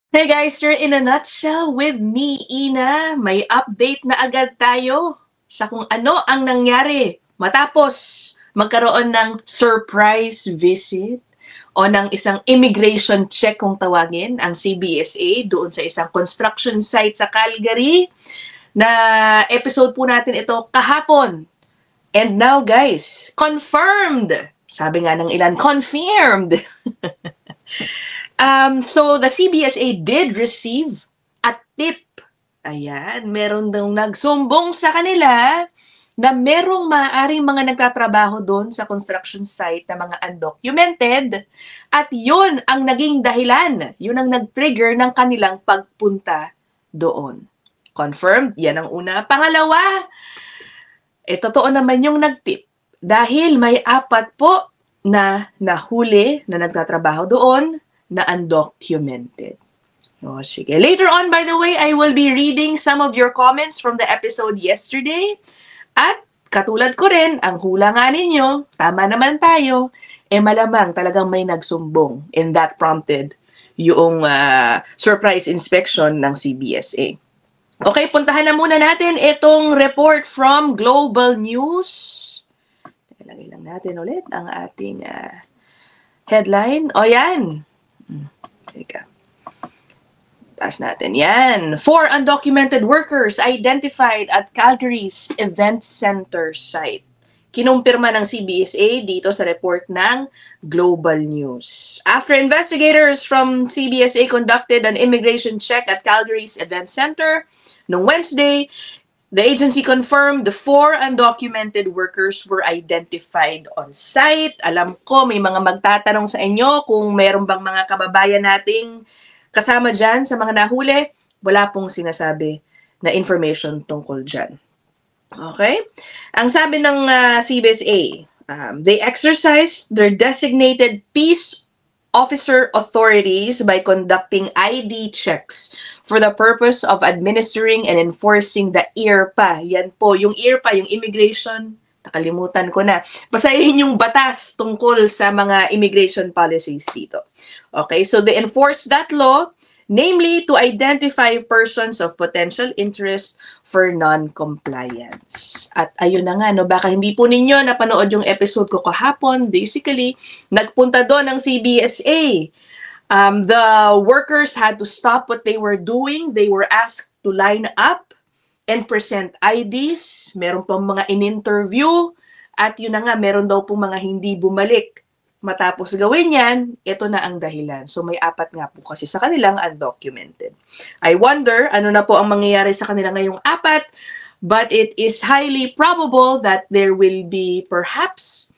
Hey guys, you're in a nutshell with me, Ina. May update na agad tayo sa kung ano ang nangyari matapos magkaroon ng surprise visit o ng isang immigration check kung tawagin ang CBSA doon sa isang construction site sa Calgary na episode po natin ito kahapon. And now guys, confirmed! Sabi nga ng ilan, confirmed! So the CBSA did receive a tip. Ayan, meron daw nagsumbong sa kanila na merong maaaring mga nagtatrabaho doon sa construction site na mga undocumented at yun ang naging dahilan, yun ang nag-trigger ng kanilang pagpunta doon. Confirmed, yan ang una. Pangalawa, totoo naman yung nag-tip dahil may 4 po na nahuli na nagtatrabaho doon na undocumented. O, sige. Later on, by the way, I will be reading some of your comments from the episode yesterday. At katulad ko rin, ang hula nga ninyo, tama naman tayo, malamang talagang may nagsumbong. And that prompted yung surprise inspection ng CBSA. Okay, puntahan na muna natin itong report from Global News. Ilagay lang natin ulit ang ating headline. O yan. Teka. Taas natin. Yan. 4 undocumented workers identified at Calgary's Event Center site. Kinumpirma ng CBSA dito sa report ng Global News. After investigators from CBSA conducted an immigration check at Calgary's Event Center noong Wednesday, the agency confirmed the 4 undocumented workers were identified on site. Alam ko, may mga magtatanong sa inyo kung meron bang mga kababayan nating kasama dyan sa mga nahuli. Wala pong sinasabi na information tungkol dyan. Okay? Ang sabi ng CBSA, they exercised their designated peace officer authorities by conducting ID checks for the purpose of administering and enforcing the IRPA. Yan po, yung IRPA, yung immigration, nakalimutan ko na. Basahin yung batas tungkol sa mga immigration policies dito. Okay, so they enforced that law, namely to identify persons of potential interest for non-compliance. At ayun na nga, no, baka hindi po ninyo napanood yung episode ko kahapon. Basically, nagpunta doon ng CBSA. The workers had to stop what they were doing. They were asked to line up and present IDs. Meron pang mga in-interview. At yun na nga, meron daw pong mga hindi bumalik. Matapos gawin yan, ito na ang dahilan. So may 4 nga po kasi sa kanilang undocumented. I wonder, ano na po ang mangyayari sa kanila ngayong 4, but it is highly probable that there will be perhaps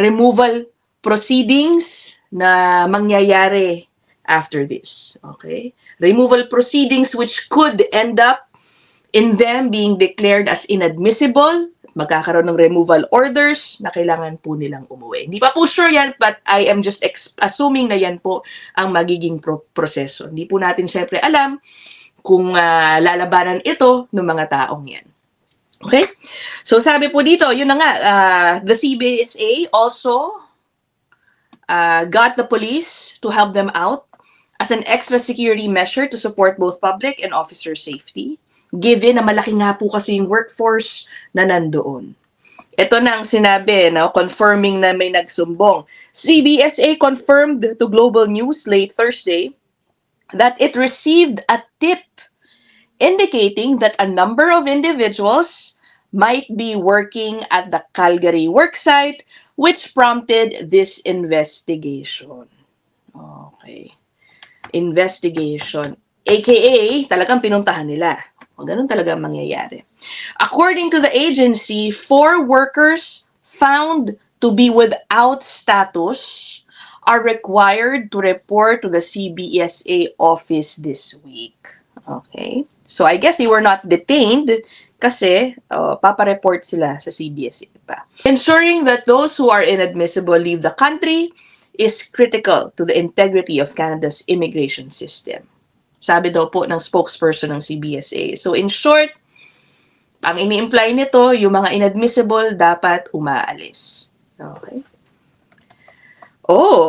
removal proceedings na mangyayari after this. Okay? Removal proceedings which could end up in them being declared as inadmissible. Magkakaroon ng removal orders na kailangan po nilang umuwi. Hindi pa po sure yan, but I am just assuming na yan po ang magiging proseso. Hindi po natin syempre alam kung lalabanan ito ng mga taong yan. Okay? So sabi po dito, yun na nga, the CBSA also got the police to help them out as an extra security measure to support both public and officer safety. Given na malaki nga po kasi yung workforce na nandoon. Ito na ang sinabi, no, confirming na may nagsumbong. CBSA confirmed to Global News late Thursday that it received a tip indicating that a number of individuals might be working at the Calgary worksite, which prompted this investigation. Okay. Investigation. AKA, talagang pinuntahan nila. O, ganun talaga mangyayari. According to the agency, 4 workers found to be without status are required to report to the CBSA office this week. Okay? So, I guess they were not detained kasi papareport sila sa CBSA pa. Ensuring that those who are inadmissible leave the country is critical to the integrity of Canada's immigration system. Sabi daw po ng spokesperson ng CBSA. So in short, ang ini-imply nito, yung mga inadmissible dapat umaalis. Okay?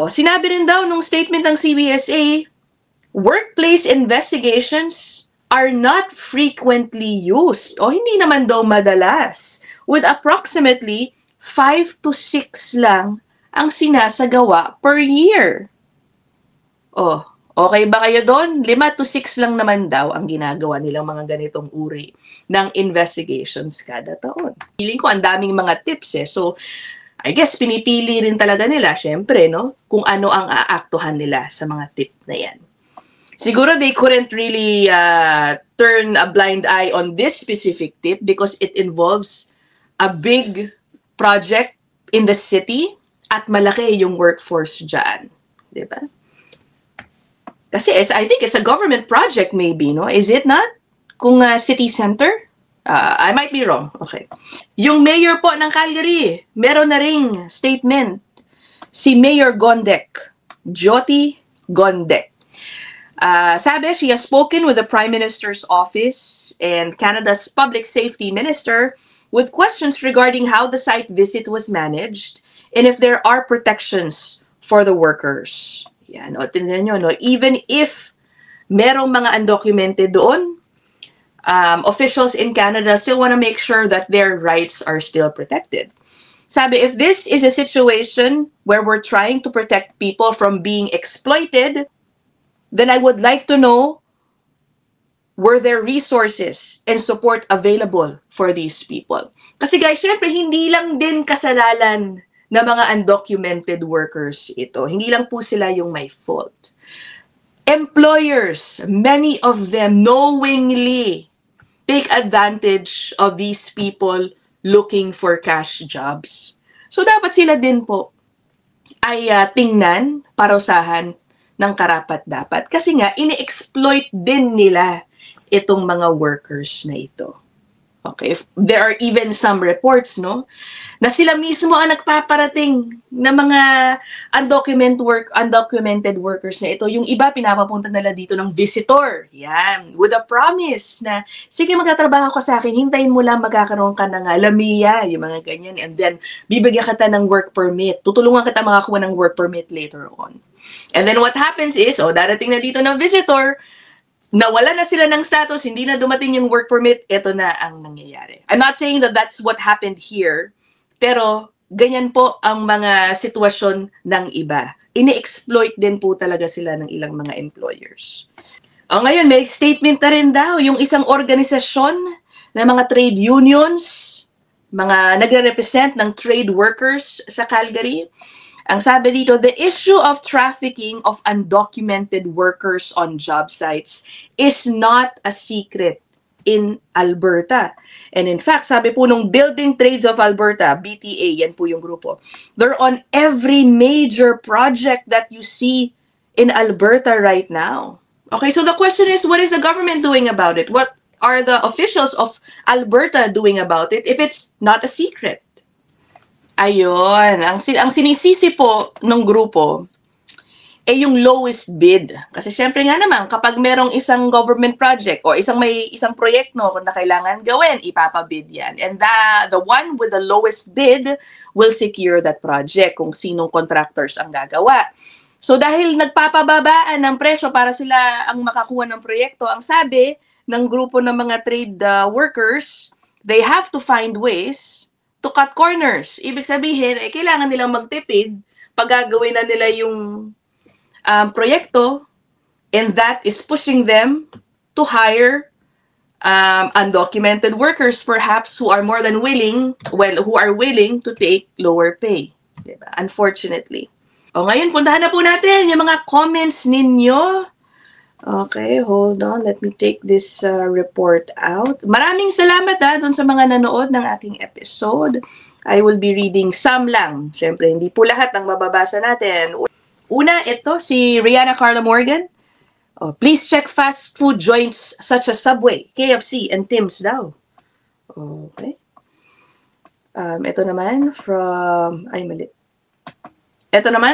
Sinabi rin daw nung statement ng CBSA Workplace investigations are not frequently used o hindi naman daw madalas, with approximately 5 to 6 lang ang sinasagawa per year. Oh, okay ba kayo doon? 5 to 6 lang naman daw ang ginagawa nilang mga ganitong uri ng investigations kada taon. Feeling ko ang daming mga tips eh. So, I guess pinipili rin talaga nila, syempre, no? Kung ano ang aaktuhan nila sa mga tip na yan. Siguro they couldn't really turn a blind eye on this specific tip because it involves a big project in the city at malaki yung workforce dyan. Diba? Kasi I think it's a government project maybe, no? Is it not? Kung city center? I might be wrong. Okay. Yung mayor po ng Calgary, meron na ring statement. Si Mayor Gondek, Jyoti Gondek. Sabi, she has spoken with the Prime Minister's office and Canada's Public Safety Minister with questions regarding how the site visit was managed and if there are protections for the workers. Yan, o, tingnan nyo, no? Even if merong mga undocumented doon, officials in Canada still want to make sure that their rights are still protected. Sabi, if this is a situation where we're trying to protect people from being exploited, then I would like to know, were there resources and support available for these people? Kasi guys, syempre, hindi lang din kasalanan ng mga undocumented workers ito. Hindi lang po sila yung may fault. Employers, many of them knowingly take advantage of these people looking for cash jobs. So dapat sila din po ay tingnan, parusahan ng karapat-dapat. Kasi nga, ini-exploit din nila itong mga workers na ito. Okay, there are even some reports, no, na sila mismo ang nagpaparating ng mga undocumented workers na ito. Yung iba, pinapapunta nila dito ng visitor. Yan, with a promise na, sige, magtatrabaho ka sa akin, hintayin mo lang magkakaroon ka ng LAMIA, yung mga ganyan. And then, bibigyan kita ng work permit. Tutulungan kita makakuha ng work permit later on. And then what happens is, darating na dito ng visitor, nawala na sila ng status, hindi na dumating yung work permit, ito na ang nangyayari. I'm not saying that that's what happened here, pero ganyan po ang mga sitwasyon ng iba. Ini-exploit din po talaga sila ng ilang mga employers. Ngayon, may statement na rin daw yung isang organisasyon ng mga trade unions, mga nagre-represent ng trade workers sa Calgary. Ang sabi dito, the issue of trafficking of undocumented workers on job sites is not a secret in Alberta. And in fact, sabi po nung Building Trades of Alberta, BTA, yan po yung grupo, they're on every major project that you see in Alberta right now. Okay, so the question is, what is the government doing about it? What are the officials of Alberta doing about it if it's not a secret? Ayun, ang sinisisi po ng grupo yung lowest bid. Kasi syempre nga naman, kapag merong isang government project o may isang proyekto na kailangan gawin, ipapabid yan. And the one with the lowest bid will secure that project kung sinong contractors ang gagawa. So dahil nagpapababaan ng presyo para sila ang makakuha ng proyekto, ang sabi ng grupo ng mga trade workers, they have to find ways to cut corners. Ibig sabihin, kailangan nilang magtipid pag gagawin na nila yung proyekto, and that is pushing them to hire undocumented workers perhaps who are willing to take lower pay. Diba? Unfortunately. Ngayon, puntahan na po natin yung mga comments ninyo. Okay, hold on. Let me take this report out. Maraming salamat dun sa mga nanood ng ating episode. I will be reading some lang. Siyempre, hindi po lahat ang mababasa natin. Una, ito, si Rihanna Carla Morgan. Please check fast food joints such as Subway, KFC, and Tim's daw. Okay. Ito naman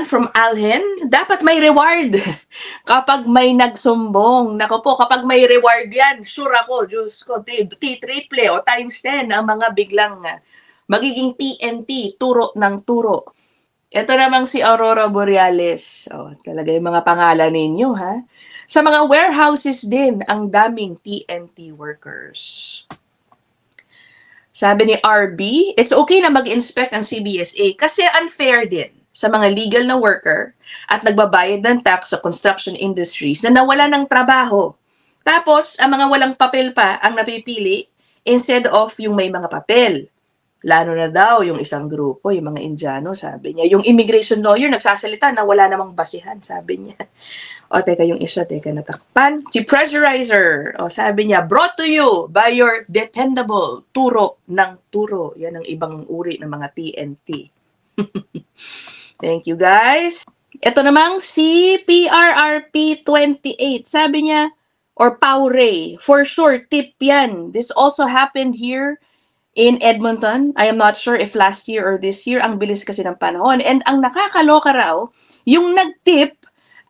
from Alhen, dapat may reward kapag may nagsumbong. Nako po, kapag may reward yan, sure ako, Diyos ko, triple o times 10 ang mga biglang magiging TNT, turo ng turo. Ito namang si Aurora Borealis. Talaga yung mga pangalan ninyo, ha? Sa mga warehouses din, ang daming TNT workers. Sabi ni RB, it's okay na mag-inspect ang CBSA kasi unfair din sa mga legal na worker at nagbabayad ng tax sa construction industries na nawala ng trabaho. Tapos, ang mga walang papel pa ang napipili instead of yung may mga papel. Lalo na daw yung isang grupo, yung mga Indiano, sabi niya. Yung immigration lawyer nagsasalita na wala namang basihan, sabi niya. O, teka, yung isa, teka, natakpan. Si Pressurizer, o, sabi niya, brought to you by your dependable turo ng turo. Yan ang ibang uri ng mga TNT. Thank you, guys. Ito namang si PRRP28. Sabi niya, or Pauray, for sure, tip yan. This also happened here in Edmonton. I am not sure if last year or this year. Ang bilis kasi ng panahon. And ang nakakaloka raw, yung nag-tip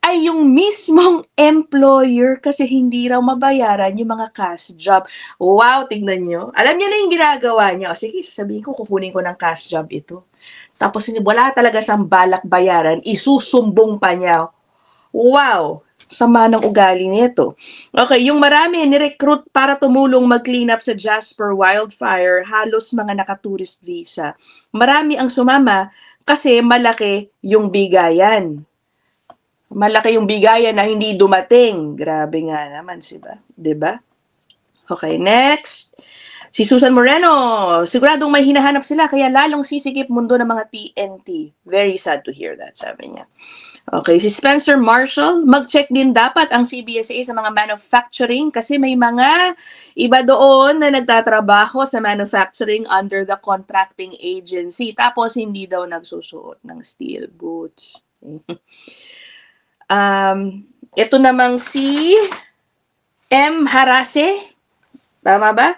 ay yung mismong employer kasi hindi raw mabayaran yung mga cash job. Wow, tignan nyo. Alam niya na yung ginagawa niya. O sige, sasabihin ko, kukunin ko ng cash job ito. Tapos wala talaga siyang balak bayaran, isusumbong pa niya. Wow! Sama ng ugali nito. Okay, yung marami ni-recruit para tumulong mag-clean up sa Jasper wildfire, halos mga naka-tourist visa. Marami ang sumama kasi malaki yung bigayan. Malaki yung bigayan na hindi dumating. Grabe nga naman, diba? Okay, next. Si Susan Moreno, siguradong may hinahanap sila kaya lalong sisikip mundo ng mga TNT. Very sad to hear that, sabi niya. Okay, si Spencer Marshall, mag-check din dapat ang CBSA sa mga manufacturing kasi may mga iba doon na nagtatrabaho sa manufacturing under the contracting agency tapos hindi daw nagsusuot ng steel boots. Ito namang si M. Harase, tama ba?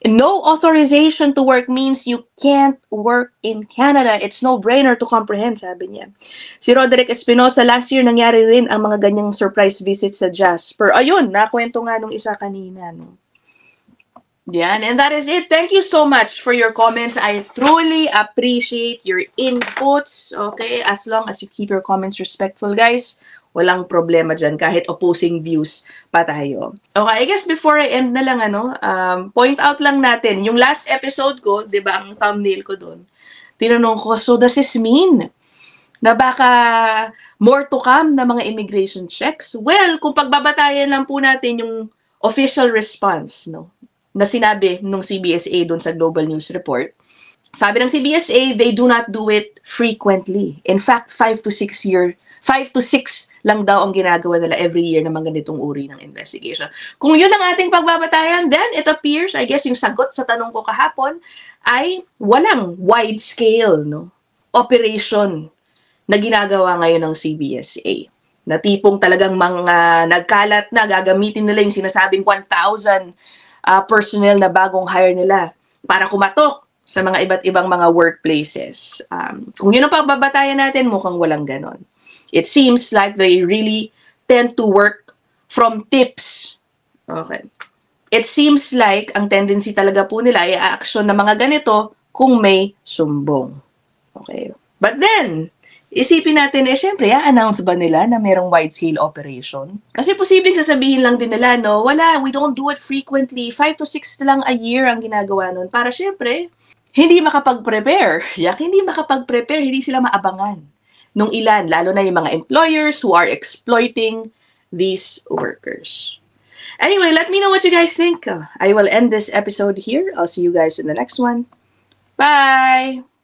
No authorization to work means you can't work in Canada. It's no-brainer to comprehend, sabi niya. Si Roderick Espinosa, last year nangyari rin ang mga ganyang surprise visits sa Jasper. Ayun, nakwento nga nung isa kanina. No? Yan, and that is it. Thank you so much for your comments. I truly appreciate your inputs. Okay, as long as you keep your comments respectful, guys. Walang problema dyan, kahit opposing views pa tayo. Okay, I guess before I end na lang, point out lang natin, yung last episode ko, di ba, ang thumbnail ko doon, tinanong ko, so does this mean na baka more to come na mga immigration checks? Well, kung pagbabatayan lang po natin yung official response, no, na sinabi nung CBSA doon sa Global News Report, sabi ng CBSA, they do not do it frequently. In fact, 5 to 6 lang daw ang ginagawa nila every year ng mga ganitong uri ng investigation. Kung yun ang ating pagbabatayan, then it appears, I guess, yung sagot sa tanong ko kahapon ay walang wide-scale operation na ginagawa ngayon ng CBSA. Na tipong talagang mga nagkalat na, gagamitin nila yung sinasabing 1,000 personnel na bagong hire nila para kumatok sa mga iba't ibang mga workplaces. Kung yun ang pagbabatayan natin, mukhang walang ganon. It seems like they really tend to work from tips. Okay. It seems like ang tendency talaga po nila ay a-action na mga ganito kung may sumbong. Okay. But then, isipin natin, syempre, announce ba nila na merong wide-scale operation? Kasi posibleng sasabihin lang din nila, no, wala, we don't do it frequently. 5 to 6 lang a year ang ginagawa nun. Para syempre, hindi makapag-prepare. Hindi makapag-prepare, hindi sila maabangan nung ilan, lalo na yung mga employers who are exploiting these workers. Anyway, let me know what you guys think. I will end this episode here. I'll see you guys in the next one. Bye!